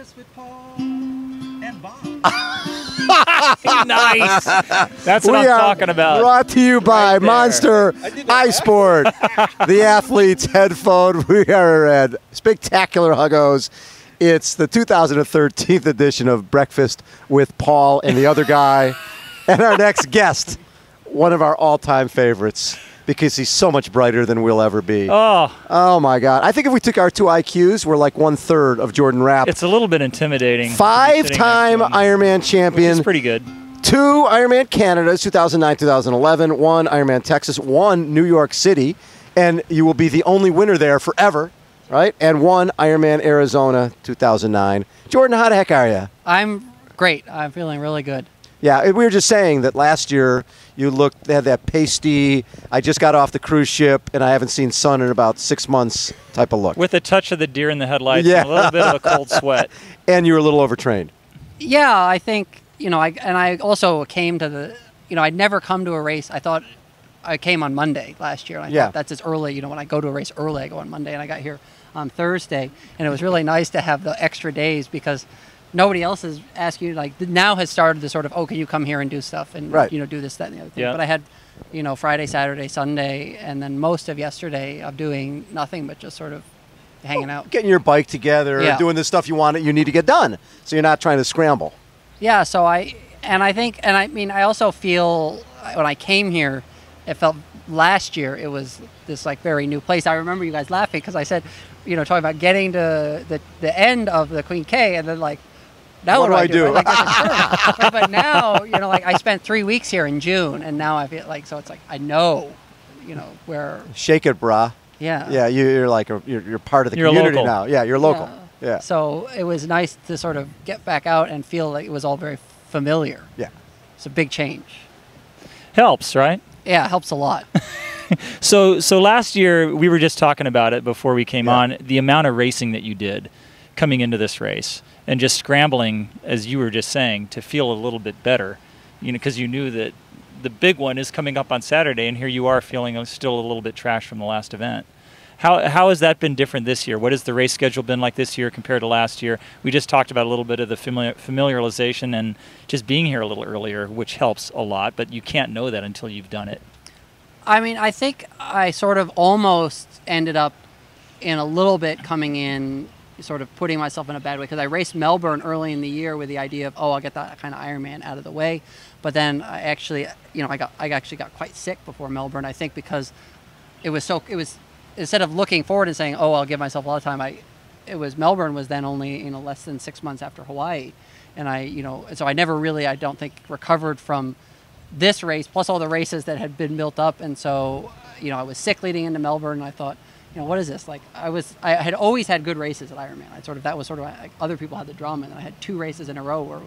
Breakfast with Paul and Bob. Nice. That's what I'm talking about. Brought to you by Monster iSport, the athlete's headphone. We are at Spectacular Huggos. It's the 2013 edition of Breakfast with Paul and the other guy. And our next guest, one of our all-time favorites, because he's so much brighter than we'll ever be. Oh my God. I think if we took our two IQs, we're like 1/3 of Jordan Rapp. It's a little bit intimidating. 5-time Ironman champion. It's pretty good. 2 Ironman Canadas, 2009, 2011. 1 Ironman Texas. 1 New York City. And you will be the only winner there forever, right? And 1 Ironman Arizona, 2009. Jordan, how the heck are you? I'm great. I'm feeling really good. Yeah, we were just saying that last year you looked, they had that pasty, I just got off the cruise ship and I haven't seen sun in about 6 months type of look. With a touch of the deer in the headlights and a little bit of a cold sweat. And you were a little overtrained. Yeah, I think, I also came to the, I'd never come to a race. I thought I came on Monday last year. And I thought that's as early, when I go to a race early, I go on Monday and I got here on Thursday. And it was really nice to have the extra days because nobody else has asked you, now has started the sort of, can you come here and do stuff and, do this, that, and the other thing. Yeah. But I had, Friday, Saturday, Sunday, and then most of yesterday of doing nothing but just sort of hanging out. Getting your bike together, doing the stuff you need to get done. So you're not trying to scramble. Yeah, so I also feel when I came here, it felt last year it was this very new place. I remember you guys laughing because I said, talking about getting to the end of the Queen K and then now what do I do? But now, I spent 3 weeks here in June, and now I feel so it's I know, where. Shake it, brah. Yeah. Yeah, you're you're part of the community local. now. Yeah, you're local. Yeah. So it was nice to sort of get back out and feel like it was all very familiar. Yeah. It's a big change. Helps, right? Yeah, it helps a lot. So last year, we were just talking about it before we came on, the amount of racing that you did coming into this race. And just scrambling, as you were just saying, to feel a little bit better, because you knew that the big one is coming up on Saturday, and here you are feeling still a little bit trash from the last event. How has that been different this year? What has the race schedule been like this year compared to last year? We just talked about a little bit of the familiarization and just being here a little earlier, which helps a lot, but you can't know that until you've done it. I think I sort of almost ended up in a little bit coming in sort of putting myself in a bad way because I raced Melbourne early in the year with the idea of, I'll get that kind of Ironman out of the way. But then I actually, I actually got quite sick before Melbourne, I think, because it was instead of looking forward and saying, I'll give myself a lot of time, Melbourne was then only, less than 6 months after Hawaii. And so I never really, I don't think, recovered from this race, plus all the races that had been built up. And so, I was sick leading into Melbourne, and I thought, what is this? I had always had good races at Ironman. That was sort of other people had the drama, and I had 2 races in a row where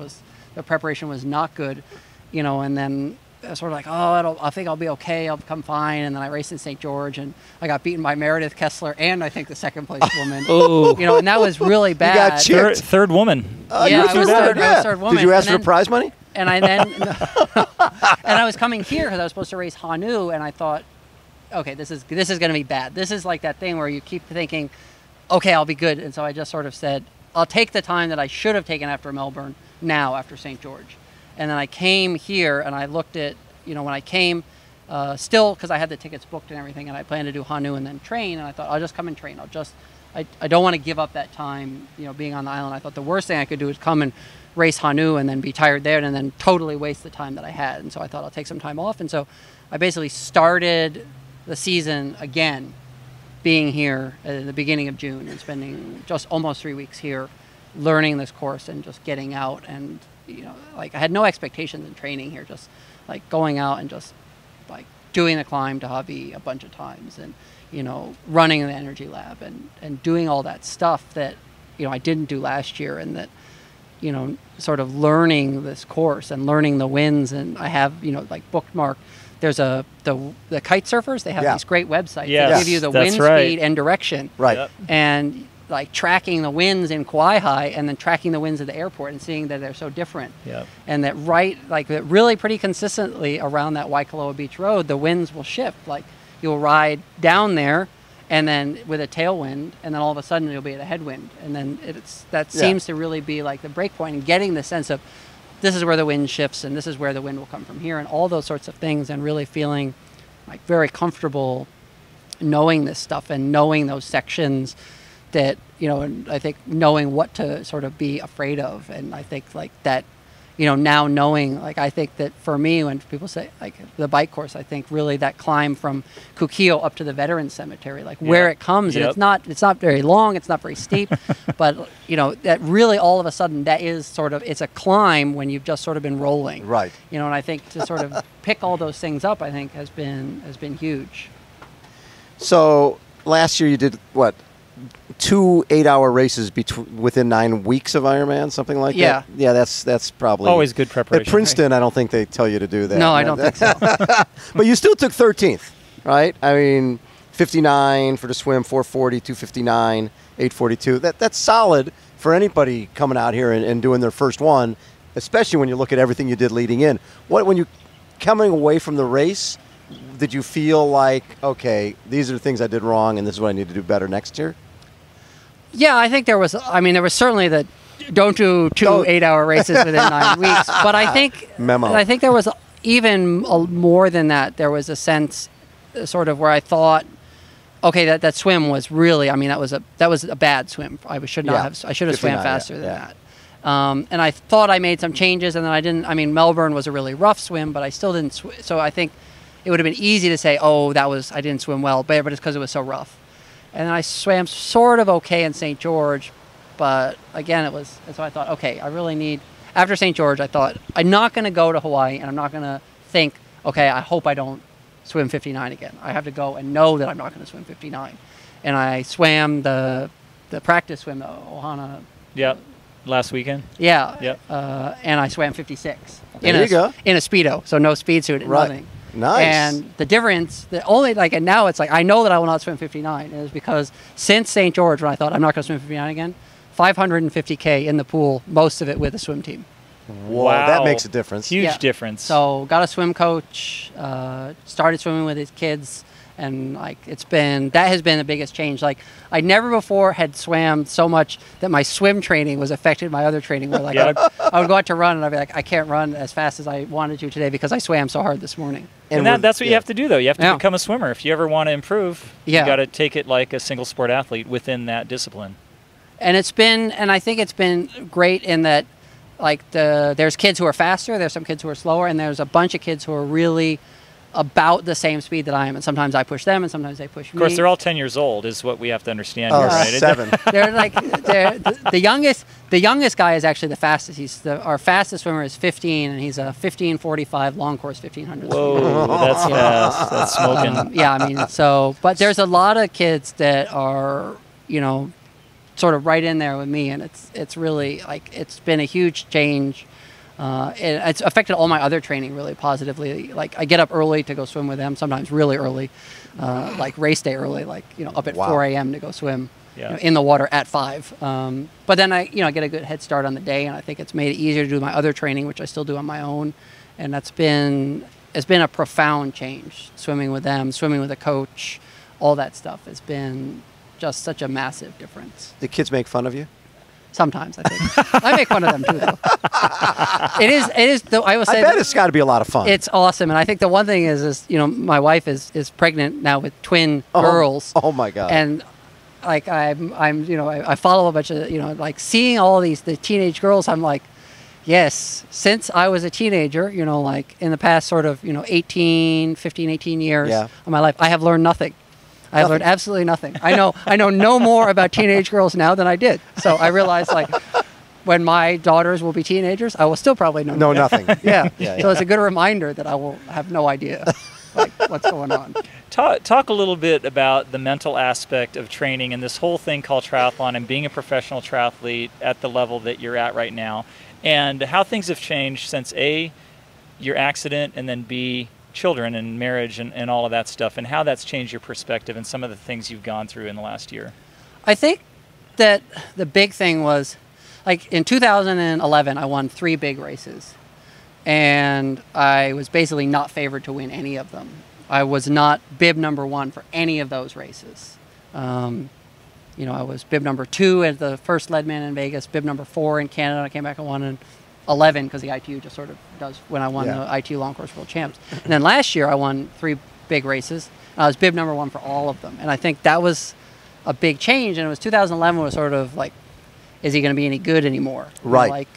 the preparation was not good, and then I was sort of I think I'll be okay, I'll become fine. And then I raced in St. George, and I got beaten by Meredith Kessler and I think the second place woman. And that was really bad. You got chipped. Third woman. Yeah, I was third woman. Did you ask for prize money? And I then, and I was coming here because I was supposed to race Hanu, and I thought, okay, this is going to be bad. This is like that thing where you keep thinking, okay, I'll be good. And so I just sort of said, I'll take the time that I should have taken after Melbourne now after St. George. And then I came here and I looked at, when I came, still because I had the tickets booked and everything, and I planned to do Hanu and then train. And I thought, I'll just come and train. I don't want to give up that time, being on the island. I thought the worst thing I could do is come and race Hanu and then be tired there and then totally waste the time that I had. And so I thought I'll take some time off. And so I basically started the season again, being here at the beginning of June and spending just almost 3 weeks here, learning this course and just getting out. And I had no expectations in training here, just going out and just doing the climb to Javi a bunch of times, and running the energy lab and doing all that stuff that I didn't do last year, and that sort of learning this course and learning the winds. And I have bookmarked. There's the kite surfers. They have these great websites that give you the wind speed and direction. Right. Yep. And tracking the winds in Kauai and then tracking the winds at the airport and seeing that they're so different. Yep. And that that really pretty consistently around that Waikoloa Beach Road, the winds will shift. You'll ride down there and then with a tailwind, and then all of a sudden you'll be at a headwind, and then seems to really be like the break point, and getting the sense of this is where the wind shifts, and this is where the wind will come from here, and all those sorts of things, and really feeling like very comfortable knowing this stuff and knowing those sections that, and I think knowing what to sort of be afraid of. And I think like that, now knowing, like, I think that for me, when people say like the bike course, I think really that climb from Kukio up to the Veterans Cemetery, like where it comes, and it's not very long, it's not very steep, but that really all of a sudden that is sort of, it's a climb when you've just sort of been rolling. Right. And I think to sort of pick all those things up, I think has been huge. So last year you did what? 2 8-hour races within 9 weeks of Ironman, something like that. Yeah, that's probably always good preparation. At Princeton, I don't think they tell you to do that. No, I don't think so. But you still took 13th, right? I mean, 59 for the swim, 440, 259, 842. That's solid for anybody coming out here and doing their first one, especially when you look at everything you did leading in. When you coming away from the race, did you feel like, okay, these are the things I did wrong, and this is what I need to do better next year? Yeah, I think there was certainly the don't do 2 8-hour races within 9 weeks. But I think there was even more than that. There was a sense sort of where I thought, okay, that swim was really, that was a bad swim. I should have swam faster than that. And I thought I made some changes, and then I didn't. Melbourne was a really rough swim, but I still didn't. So I think it would have been easy to say, oh, I didn't swim well, but it's because it was so rough. And then I swam sort of okay in St. George, but again, and so I thought, okay, I really need, after St. George, I thought, I'm not going to go to Hawaii, and I'm not going to think, okay, I hope I don't swim 59 again. I have to go and know that I'm not going to swim 59. And I swam the practice swim, the Ohana. Yep. Last weekend? Yeah. Yep. And I swam 56. There you go. In a Speedo, so no speed suit, nothing. Nice. And the difference, and now it's like, I know that I will not swim 59, is because since St. George, when I thought I'm not going to swim 59 again, 550K in the pool, most of it with a swim team. Whoa, wow. That makes a difference. Huge difference. So got a swim coach, started swimming with his kids, and like that has been the biggest change. Like I never before had swam so much that my swim training was affected my other training. Where like I would go out to run and I'd be like, I can't run as fast as I wanted to today because I swam so hard this morning. And that's what you have to do, though. You have to become a swimmer if you ever want to improve. You got to take it like a single sport athlete within that discipline. And I think it's been great in that, like there's kids who are faster, there's some kids who are slower, and there's a bunch of kids who are really about the same speed that I am, and sometimes I push them, and sometimes they push me. Of course, they're all 10 years old, is what we have to understand. Oh, here, right? 7. They're like the youngest. The youngest guy is actually the fastest. Our fastest swimmer is 15, and he's a 15:45 long course 1500. Whoa, that's fast. That's smoking. But there's a lot of kids that are, sort of right in there with me, and it's really like it's been a huge change. It's affected all my other training really positively. Like I get up early to go swim with them, sometimes really early, like race day early, like up at 4 a.m. to go swim in the water at 5. But then I get a good head start on the day, and I think it's made it easier to do my other training, which I still do on my own, and it's been a profound change. Swimming with them, swimming with a coach, all that stuff has been just such a massive difference. Do kids make fun of you? Sometimes, I think. I make fun of them, too, though. It is, though, I will say. I bet it's got to be a lot of fun. It's awesome. And I think the one thing is my wife is pregnant now with twin girls. Oh, my God. And, like, I follow a bunch of, like, seeing all the teenage girls, I'm like, yes, since I was a teenager, like, in the past sort of, 15, 18 years of my life, I have learned nothing. I've learned absolutely nothing. I know no more about teenage girls now than I did. So I realized, like, when my daughters will be teenagers, I will still probably know nothing. Yeah. So it's a good reminder that I will have no idea, like, what's going on. Talk a little bit about the mental aspect of training and this whole thing called triathlon and being a professional triathlete at the level that you're at right now, and how things have changed since A, your accident, and then B, children and marriage and all of that stuff, and how that's changed your perspective and some of the things you've gone through in the last year. I think that the big thing was, like, in 2011, I won 3 big races, and I was basically not favored to win any of them. I was not bib number 1 for any of those races. You know, I was bib number 2 at the first Leadman in Vegas, bib number 4 in Canada. I came back and won in 11 because the ITU just sort of does when I won the ITU Long Course World Champs. And then last year I won 3 big races. I was bib number 1 for all of them. And I think that was a big change. And it was 2011 was sort of like, is he going to be any good anymore? Right.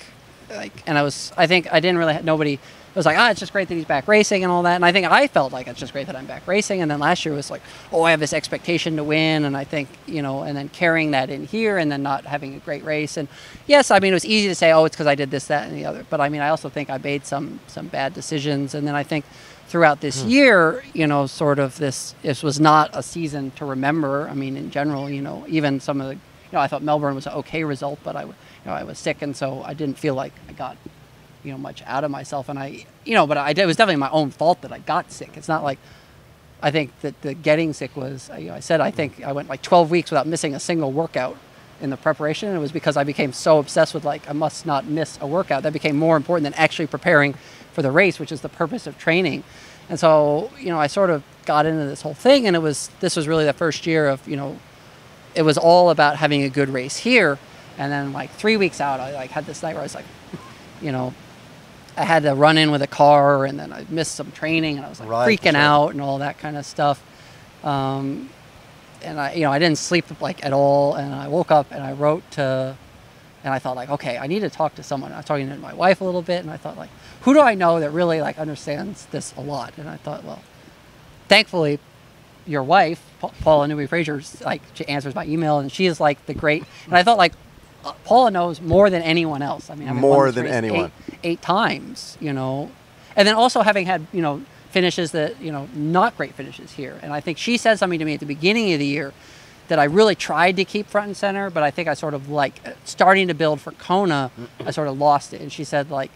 And I think I didn't really, nobody, it was like, it's just great that he's back racing and all that. And I think I felt like it's just great that I'm back racing. And then last year was like, I have this expectation to win. And I think, you know, and then carrying that in here and then not having a great race. And yes, I mean, it was easy to say, it's because I did this, that, and the other. But I mean, I also think I made some bad decisions. And then I think throughout this year, you know, sort of this was not a season to remember. I mean, in general, you know, even some of the, you know, I thought Melbourne was an okay result, but I was sick. And so I didn't feel like I got, you know, much out of myself. And I, you know, but it was definitely my own fault that I got sick. It's not like, I think that the getting sick was, you know, I think I went like 12 weeks without missing a single workout in the preparation. And it was because I became so obsessed with like, I must not miss a workout. That became more important than actually preparing for the race, which is the purpose of training. And so, you know, I sort of got into this whole thing, and this was really the first year of, you know, it was all about having a good race here. And then like 3 weeks out, I like had this night where I was like, you know, I had to run in with a car, and then I missed some training, and I was like freaking out and all that kind of stuff. And I, you know, I didn't sleep like at all. And I woke up and I wrote to, and I thought like, okay, I need to talk to someone. I was talking to my wife a little bit, and I thought like, who do I know that really like understands this a lot? And I thought, well, thankfully, your wife, Paula Newby-Fraser, like she answers my email, and she is like the great. And I thought like, Paula knows more than anyone else. I mean, more than anyone. Eight times, you know, and then also having had, you know, finishes that, you know, not great finishes here. And I think she said something to me at the beginning of the year that I really tried to keep front and center, but I think I sort of like starting to build for Kona, I sort of lost it. And she said like,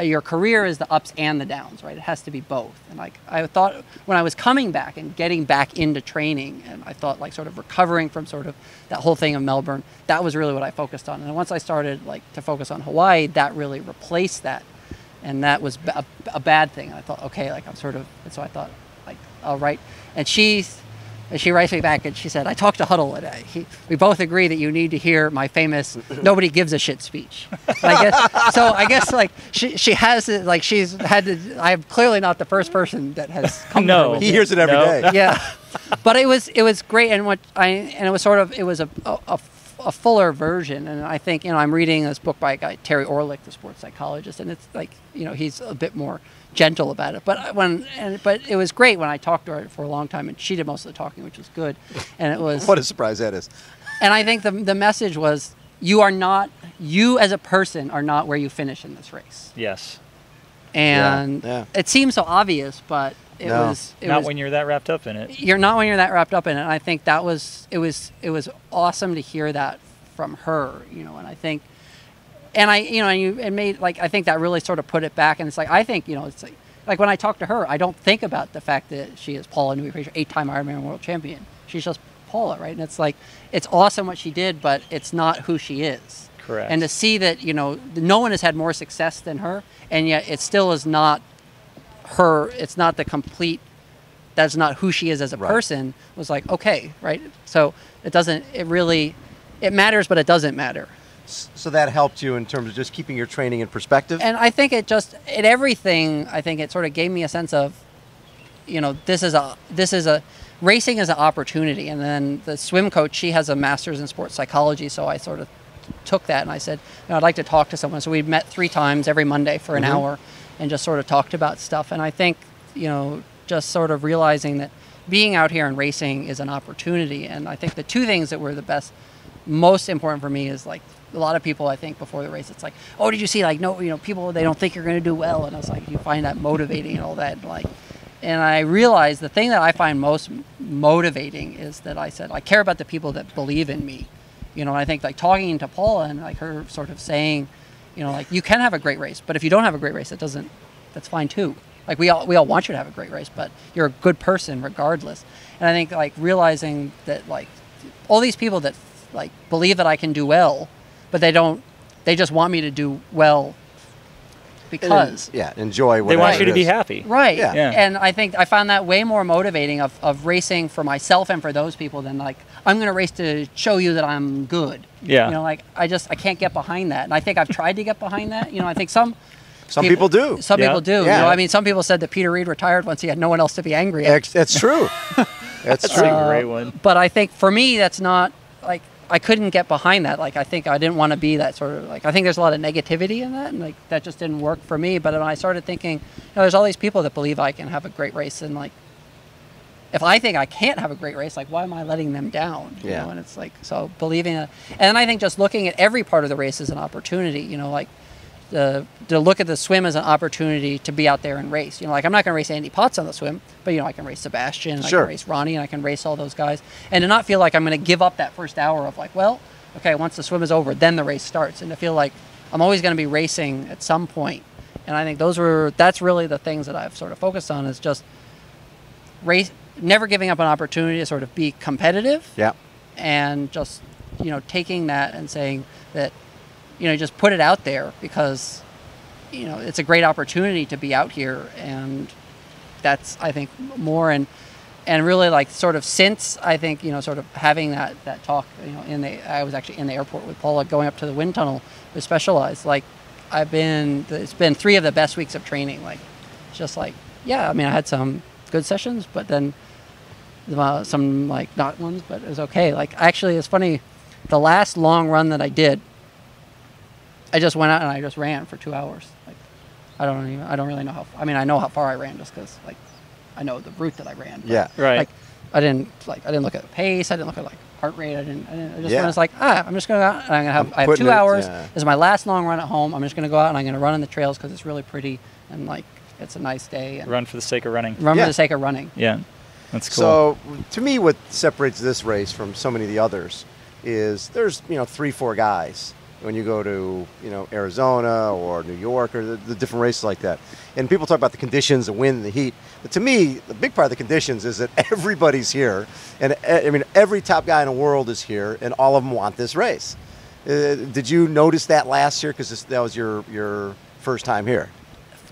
your career is the ups and the downs, right? It has to be both. And like, I thought when I was coming back and getting back into training, and I thought like sort of recovering from sort of that whole thing of Melbourne, that was really what I focused on. And once I started like to focus on Hawaii, that really replaced that. And that was a bad thing. And I thought, okay, like I'm sort of, and so I thought like, all right. And she writes me back and she said, I talked to Huddle and we both agree that you need to hear my famous nobody gives a shit speech. I guess like she has it, like she's had to, I'm clearly not the first person that has come to her with he hears it every day. Yeah. But it was great. And it was sort of, it was a fuller version. And I think, you know, I'm reading this book by a guy, Terry Orlick, the sports psychologist, and it's like, you know, he's a bit more gentle about it, but it was great when I talked to her for a long time, and she did most of the talking, which was good. And it was what a surprise that is. And I think the message was, you as a person are not where you finish in this race. Yes. And it seems so obvious, but it was when you're that wrapped up in it. You're not when you're that wrapped up in it. And I think it was awesome to hear that from her, you know. And I think. And I think that really sort of put it back. And it's like, I think, you know, it's like when I talk to her, I don't think about the fact that she is Paula Newby-Fraser, 8-time Ironman world champion. She's just Paula, right? And it's like, it's awesome what she did, but it's not who she is. Correct. And to see that, you know, no one has had more success than her, and yet it still is not her, it's not the complete, that's not who she is as a person, was like, okay, right? So it matters, but it doesn't matter. So that helped you in terms of just keeping your training in perspective? And I think it sort of gave me a sense of, you know, this is a racing is an opportunity. And then the swim coach, she has a master's in sports psychology, so I sort of took that and I said, you know, I'd like to talk to someone. So we met 3 times every Monday for an hour and just sort of talked about stuff. And I think, you know, just sort of realizing that being out here and racing is an opportunity. And I think the 2 things that were most important for me is like, a lot of people, I think, before the race, it's like, oh, did you see, like, no, you know, people, they don't think you're going to do well. And I was like, you find that motivating and all that. And I realized the thing that I find most motivating is that I said, I care about the people that believe in me. You know, and I think like talking to Paula and like her sort of saying, you know, like you can have a great race, but if you don't have a great race, that's fine too. Like we all want you to have a great race, but you're a good person regardless. And I think like realizing that like all these people that like believe that I can do well, but they just want me to do well because enjoy they whatever want you it to be is. happy. right. Yeah. Yeah. And I think I found that way more motivating of racing for myself and for those people than like I'm going to race to show you that I'm good. Yeah. You know, like I can't get behind that. And I think I've tried to get behind that. You know, I think some people do. Some Yeah. people do. Yeah. You know, I mean, some people said that Peter Reed retired once he had no one else to be angry at. That's true. That's That's true. a great one. But I think for me, that's not like I couldn't get behind that. Like I think I didn't want to be that sort of like I think there's a lot of negativity in that, and like that just didn't work for me. But when I started thinking, there's all these people that believe I can have a great race, and like if I think I can't have a great race, like why am I letting them down? You Yeah. know, and it's like so believing it, and I think just looking at every part of the race as an opportunity. You know, like. To look at the swim as an opportunity to be out there and race. You know, like I'm not going to race Andy Potts on the swim, but I can race Sebastian, I Sure. can race Ronnie, and I can race all those guys, and to not feel like I'm going to give up that first hour of like, well, okay, once the swim is over, then the race starts, and to feel like I'm always going to be racing at some point. And I think that's really the things that I've sort of focused on is just race, never giving up an opportunity to sort of be competitive, Yeah. and just taking that and saying that. Just put it out there because, it's a great opportunity to be out here. And that's, I think, more and really like sort of since I think, sort of having that talk, I was actually in the airport with Paula going up to the wind tunnel with Specialized. Like it's been 3 of the best weeks of training. Like, just like, yeah, I mean, I had some good sessions, but then some like not ones, but it was okay. Like actually it's funny, the last long run that I did, I just went out and I just ran for 2 hours. Like, I don't really know I know how far I ran just because like I know the route that I ran. But, Yeah. Right. Like I didn't look at the pace. I didn't look at like heart rate. I just Yeah. went like I'm just going to go out and I have putting 2 it- hours. yeah. This is my last long run at home. I'm just going to go out and I'm going to run in the trails because it's really pretty and like it's a nice day. And Run for the sake of running. run Yeah. for the sake of running. Yeah. That's cool. So, to me, what separates this race from so many of the others is there's 3-4 guys when you go to Arizona or New York or the different races like that, and people talk about the conditions, the wind, the heat. But to me, the big part of the conditions is that everybody's here, and I mean every top guy in the world is here, and all of them want this race. Did you notice that last year? Because that was your first time here.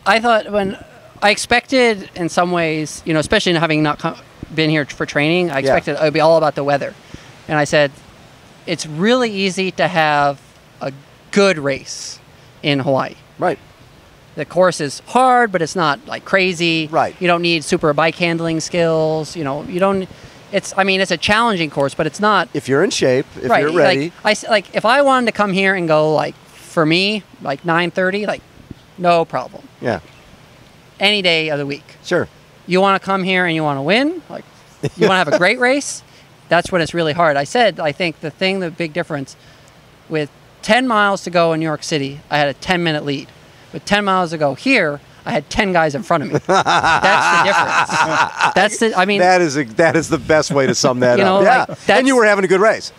I thought when I expected in some ways, especially in having not been here for training, I expected it would be all about the weather. And I said, it's really easy to have a good race in Hawaii. Right. The course is hard, but it's not like crazy. Right. You don't need super bike handling skills. You don't. It's a challenging course, but it's not. If you're in shape, if right. you're ready. Like if I wanted to come here and go like for me like 9:30, like no problem. Yeah. Any day of the week. Sure. You want to come here and you want to win, like you want to have a great race, that's when it's really hard. I think the big difference with 10 miles to go in New York City, I had a 10-minute lead. With 10 miles to go here, I had 10 guys in front of me. That's the difference. That is the best way to sum that up. like, Yeah. And you were having a good race.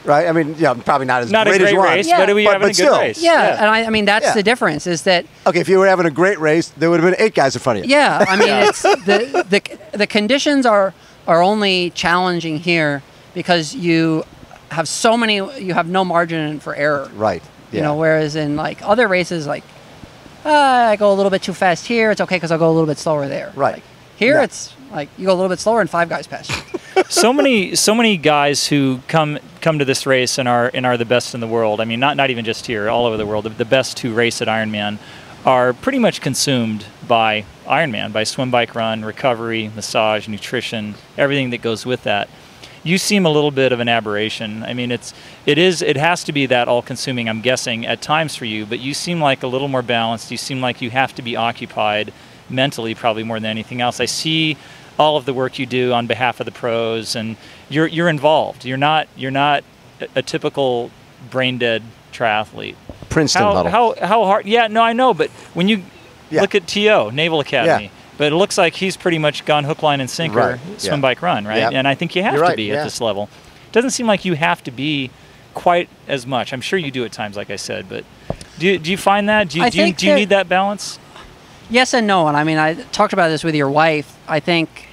Right? I mean, probably not as Not great a as great you want. race, Yeah. but we were having a good still. race. Yeah, and that's Yeah. the difference is that Okay, if you were having a great race, there would have been 8 guys in front of you. yeah, I mean it's the conditions are only challenging here because you have no margin for error. Right. Yeah. Whereas in like other races, like I go a little bit too fast here, it's okay because I'll go a little bit slower there. Right. Like, here Yeah. it's like you go a little bit slower and 5 guys pass you. so many guys who come to this race and are the best in the world. I mean, not even just here, all over the world. The best who race at Ironman are pretty much consumed by Ironman, by swim, bike, run, recovery, massage, nutrition, everything that goes with that. You seem a little bit of an aberration. I mean, it has to be that all-consuming, I'm guessing, at times for you, but you seem like a little more balanced. You seem like you have to be occupied mentally probably more than anything else. I see all of the work you do on behalf of the pros, and you're involved. You're not a typical brain-dead triathlete. Princeton huddle. How hard? Yeah, no, I know, but when you look at TO, Naval Academy, Yeah. but it looks like he's pretty much gone hook, line, and sinker, Right. swim, Yeah. bike, run, right? Yep. And I think you have You're to right, be yeah. at this level. It doesn't seem like you have to be quite as much. I'm sure you do at times, like I said, but do you find that? Do you need that balance? Yes and no, and I mean I talked about this with your wife. I think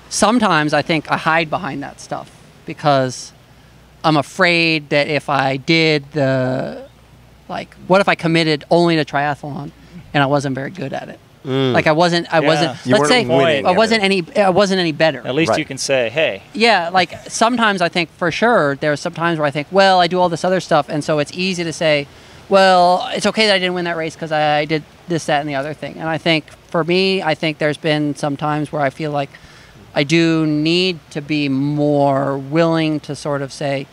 sometimes I hide behind that stuff because I'm afraid that if I did what if I committed only to triathlon and I wasn't very good at it. Like I wasn't. You Let's weren't say winning I wasn't any better. At least Right. you can say, hey. Yeah, like sometimes I think for sure there are some times where I think, well, I do all this other stuff, and so it's easy to say, well, it's okay that I didn't win that race because I did this, that, and the other thing. And I think for me, I think there's been some times where I feel like I do need to be more willing to sort of say,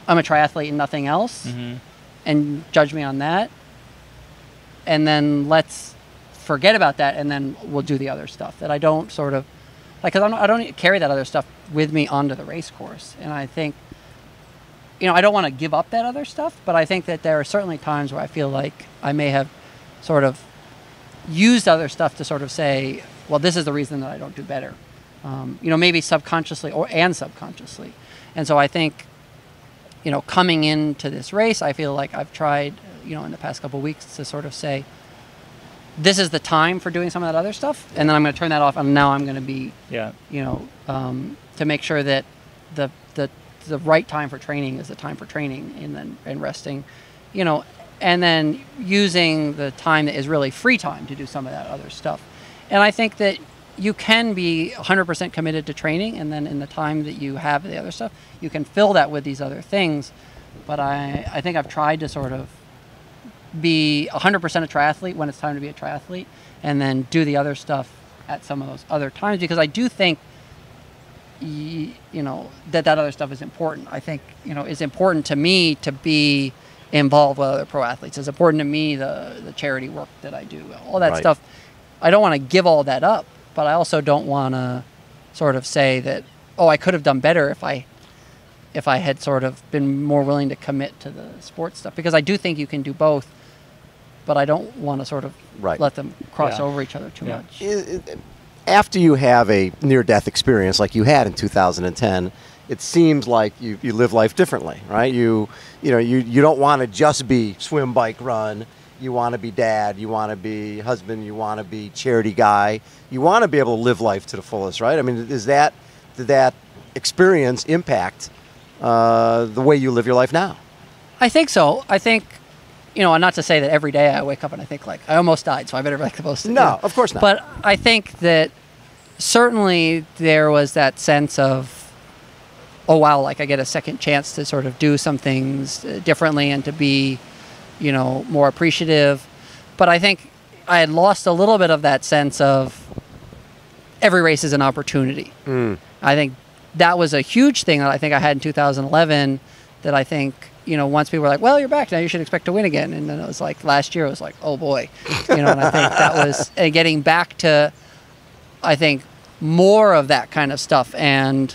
I'm a triathlete and nothing else, and judge me on that. And then let's forget about that, and then we'll do the other stuff that I don't sort of like, because I don't carry that other stuff with me onto the race course. And I think, I don't want to give up that other stuff, but I think that there are certainly times where I feel like I may have sort of used other stuff to sort of say, well, this is the reason that I don't do better, maybe subconsciously and subconsciously. And so I think, coming into this race, I feel like I've tried, in the past couple of weeks to sort of say, this is the time for doing some of that other stuff, and then I'm going to turn that off, and now I'm going to be, to make sure that the right time for training is the time for training, and resting, and then using the time that is really free time to do some of that other stuff. And I think that you can be 100% committed to training, and then in the time that you have the other stuff, you can fill that with these other things. But I think I've tried to sort of be 100% a triathlete when it's time to be a triathlete, and then do the other stuff at some of those other times, because I do think that other stuff is important. I think it's important to me to be involved with other pro athletes. It's important to me the charity work that I do, all that stuff. I don't want to give all that up, but I also don't want to sort of say that, I could have done better if I had sort of been more willing to commit to the sports stuff, because I do think you can do both, but I don't want to sort of let them cross over each other too much. After you have a near-death experience like you had in 2010, it seems like you live life differently, right? You don't want to just be swim, bike, run. You want to be dad. You want to be husband. You want to be charity guy. You want to be able to live life to the fullest, right? I mean, did that experience impact the way you live your life now? I think so. I think, and not to say that every day I wake up and I think like I almost died, so I better make the most. No, of course not. But I think that certainly there was that sense of, oh wow, like I get a second chance to sort of do some things differently and to be, more appreciative. But I think I had lost a little bit of that sense of every race is an opportunity. I think that was a huge thing that I think I had in 2011, that I think, once people were like, well, you're back now, you should expect to win again. And then it was like last year, it was like, oh boy, and I think that was getting back to, I think, more of that kind of stuff and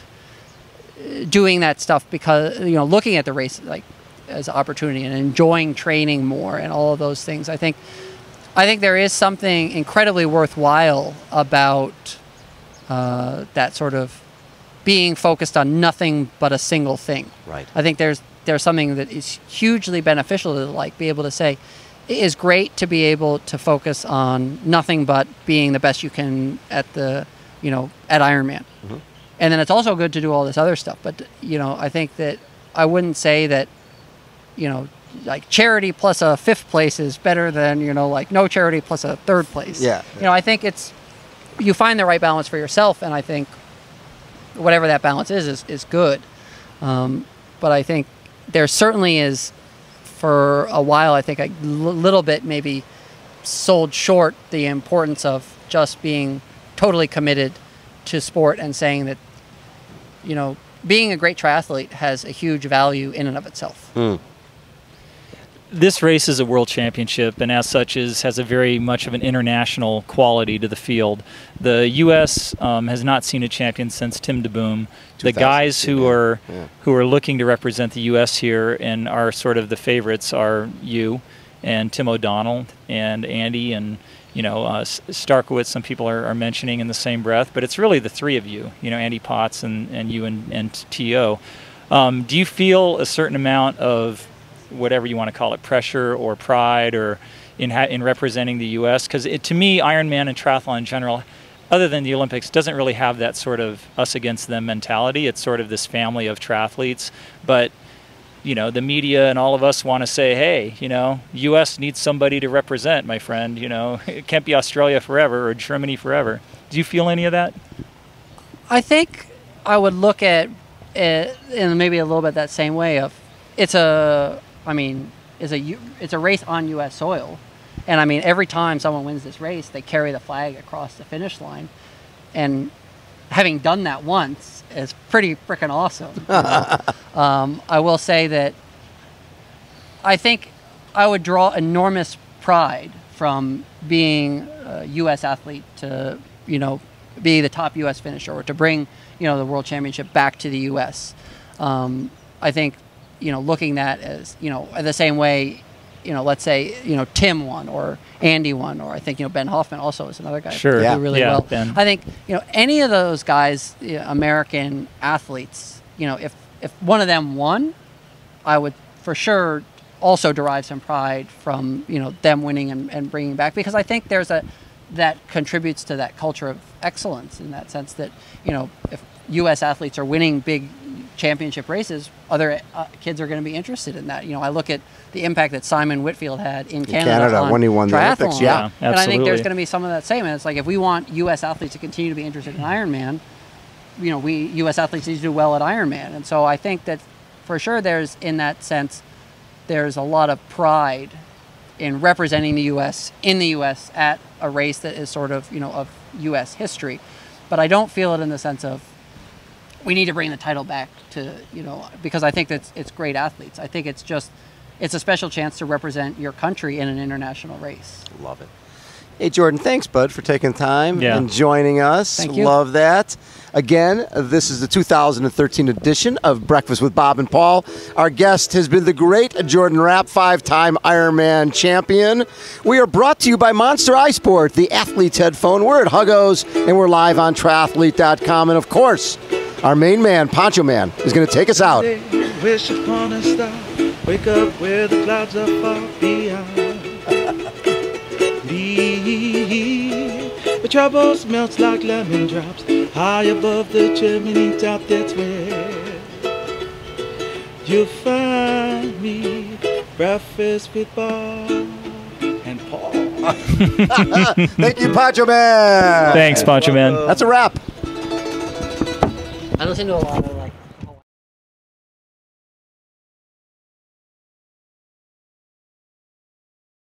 doing that stuff because, looking at the race like as an opportunity and enjoying training more and all of those things. I think there is something incredibly worthwhile about that sort of being focused on nothing but a single thing. Right. I think there's something that is hugely beneficial to be able to say, it is great to be able to focus on nothing but being the best you can at at Ironman. Mm-hmm. And then it's also good to do all this other stuff. But, I think that I wouldn't say that, like charity plus a 5th place is better than, like no charity plus a 3rd place. Yeah. I think you find the right balance for yourself, and I think whatever that balance is good. But I think there certainly is, for a while, I think a little bit maybe sold short the importance of just being totally committed to sport and saying that, being a great triathlete has a huge value in and of itself. This race is a world championship, and as such has a very much of an international quality to the field. The U.S. Has not seen a champion since Tim DeBoom. The guys who are looking to represent the U.S. here and are sort of the favorites are you and Tim O'Donnell and Andy and Starkowitz. Some people are mentioning in the same breath, but it's really the three of you. Andy Potts and you and T.O. Do you feel a certain amount of whatever you want to call it, pressure or pride, or in representing the U.S.? Because to me, Ironman and triathlon in general, other than the Olympics, doesn't really have that sort of us against them mentality. It's sort of this family of triathletes. But you know, the media and all of us want to say, hey, you know, U.S. needs somebody to represent, my friend. You know, it can't be Australia forever or Germany forever. Do you feel any of that? I think I would look at it in maybe a little bit that same way of it's a race on U.S. soil. And I mean, every time someone wins this race, they carry the flag across the finish line. And having done that once is pretty freaking awesome. I will say that I think I would draw enormous pride from being a U.S. athlete to, you know, be the top U.S. finisher or to bring, you know, the World Championship back to the U.S. I think, you know, looking at as, you know, the same way, you know, let's say, you know, Tim won or Andy won, or I think, you know, Ben Hoffman also is another guy Sure. who Yeah. did really Yeah, well. Ben. I think, you know, any of those guys, you know, American athletes, you know, if one of them won, I would for sure also derive some pride from, you know, them winning and bringing back, because I think that contributes to that culture of excellence in that sense that, you know, if U.S. athletes are winning big championship races, other kids are going to be interested in that. You know, I look at the impact that Simon Whitfield had in Canada on when he won the triathlon. Olympics, yeah. And I think there's Absolutely. going to be some of that same. And it's like, if we want U.S. athletes to continue to be interested in Ironman, you know, we U.S. athletes need to do well at Ironman. And so I think that for sure there's, in that sense, there's a lot of pride in representing the U.S. in the U.S. at a race that is sort of, you know, of U.S. history. But I don't feel it in the sense of we need to bring the title back to, you know, because I think that it's great athletes. I think it's just, it's a special chance to represent your country in an international race. Love it. Hey, Jordan, thanks, bud, for taking time Yeah. and joining us. Thank you. Love that. Again, this is the 2013 edition of Breakfast with Bob and Paul. Our guest has been the great Jordan Rapp, 5-time Ironman champion. We are brought to you by Monster iSport, the athlete's headphone. We're at Huggos, and we're live on triathlete.com. And, of course, our main man, Poncho Man, is going to take us out. Wish upon a star, wake up where the clouds are far beyond. Leave, the troubles melts like lemon drops, high above the chimney top. That's where you'll find me. Breakfast with Bob and Paul. Thank you, Poncho Man. Thanks, Pancho Man. That's a wrap. I listen to a lot of